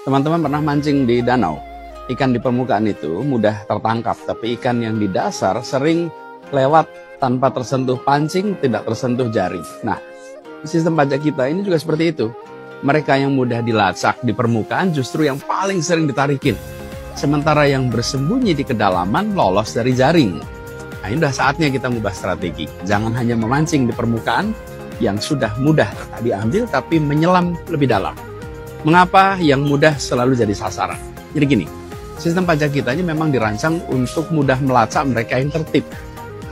Teman-teman pernah mancing di danau? Ikan di permukaan itu mudah tertangkap, tapi ikan yang di dasar sering lewat tanpa tersentuh pancing, tidak tersentuh jaring. Nah, sistem pajak kita ini juga seperti itu. Mereka yang mudah dilacak di permukaan justru yang paling sering ditarikin. Sementara yang bersembunyi di kedalaman lolos dari jaring. Nah, ini udah saatnya kita mengubah strategi. Jangan hanya memancing di permukaan yang sudah mudah diambil, tapi menyelam lebih dalam. Mengapa yang mudah selalu jadi sasaran? Jadi gini, sistem pajak kita ini memang dirancang untuk mudah melacak mereka yang tertib.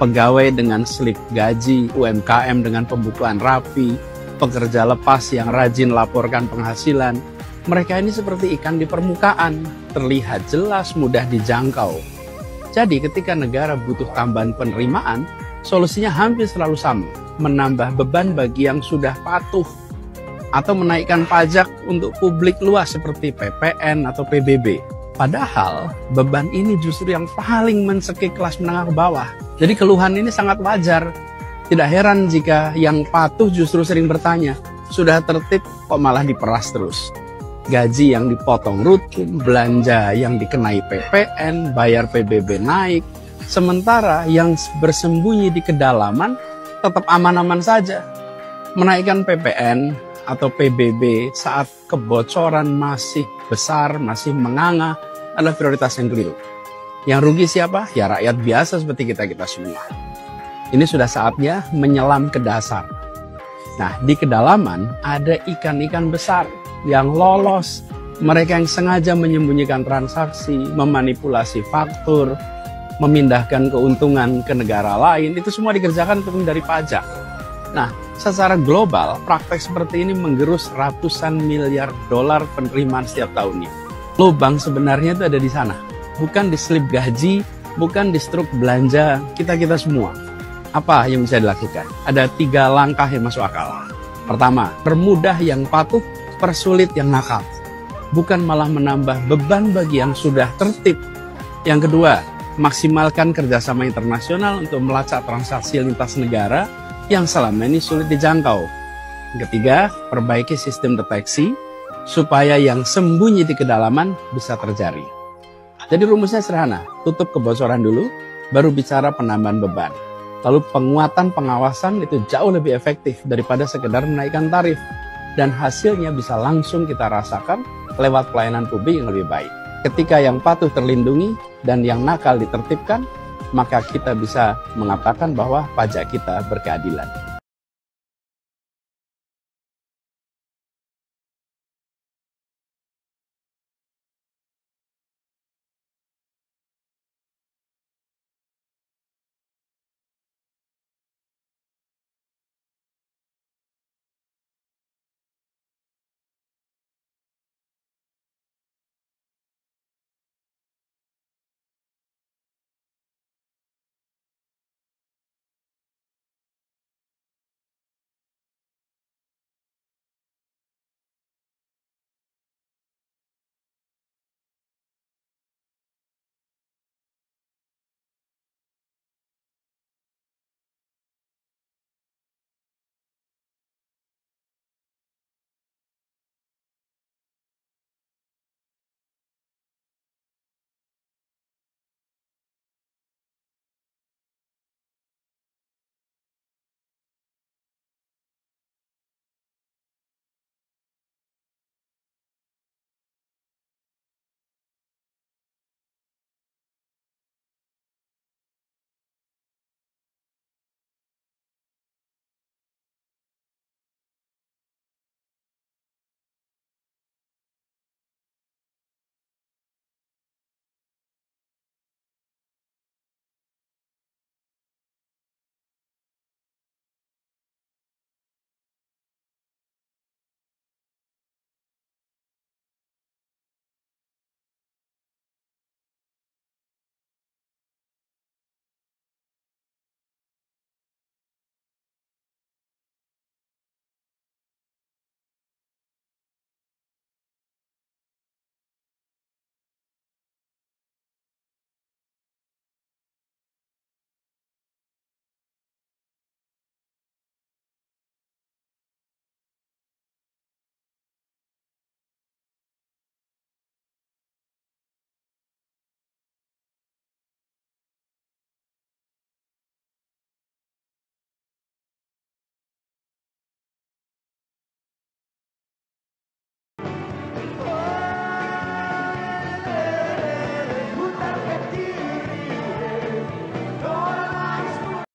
Pegawai dengan slip gaji, UMKM dengan pembukuan rapi, pekerja lepas yang rajin laporkan penghasilan. Mereka ini seperti ikan di permukaan, terlihat jelas, mudah dijangkau. Jadi ketika negara butuh tambahan penerimaan, solusinya hampir selalu sama, menambah beban bagi yang sudah patuh, atau menaikkan pajak untuk publik luas seperti PPN atau PBB. Padahal beban ini justru yang paling mencekik kelas menengah ke bawah. Jadi keluhan ini sangat wajar. Tidak heran jika yang patuh justru sering bertanya, sudah tertib kok malah diperas terus. Gaji yang dipotong rutin, belanja yang dikenai PPN, bayar PBB naik. Sementara yang bersembunyi di kedalaman tetap aman-aman saja. Menaikkan PPN atau PBB saat kebocoran masih besar, masih menganga adalah prioritas yang keliru. Yang rugi siapa? Ya rakyat biasa seperti kita-kita semua. Ini sudah saatnya menyelam ke dasar. Nah, di kedalaman ada ikan-ikan besar yang lolos. Mereka yang sengaja menyembunyikan transaksi, memanipulasi faktur, memindahkan keuntungan ke negara lain, itu semua dikerjakan untuk menghindari pajak. Nah, secara global, praktek seperti ini menggerus ratusan miliar dolar penerimaan setiap tahunnya. Lubang sebenarnya itu ada di sana. Bukan di slip gaji, bukan di struk belanja kita-kita semua. Apa yang bisa dilakukan? Ada 3 langkah yang masuk akal. Pertama, permudah yang patuh, persulit yang nakal. Bukan malah menambah beban bagi yang sudah tertib. Yang kedua, maksimalkan kerjasama internasional untuk melacak transaksi lintas negara yang selama ini sulit dijangkau. Ketiga, perbaiki sistem deteksi supaya yang sembunyi di kedalaman bisa terjadi. Jadi rumusnya sederhana, tutup kebocoran dulu, baru bicara penambahan beban. Lalu penguatan pengawasan itu jauh lebih efektif daripada sekedar menaikkan tarif. Dan hasilnya bisa langsung kita rasakan lewat pelayanan publik yang lebih baik. Ketika yang patuh terlindungi dan yang nakal ditertibkan, maka kita bisa mengatakan bahwa pajak kita berkeadilan.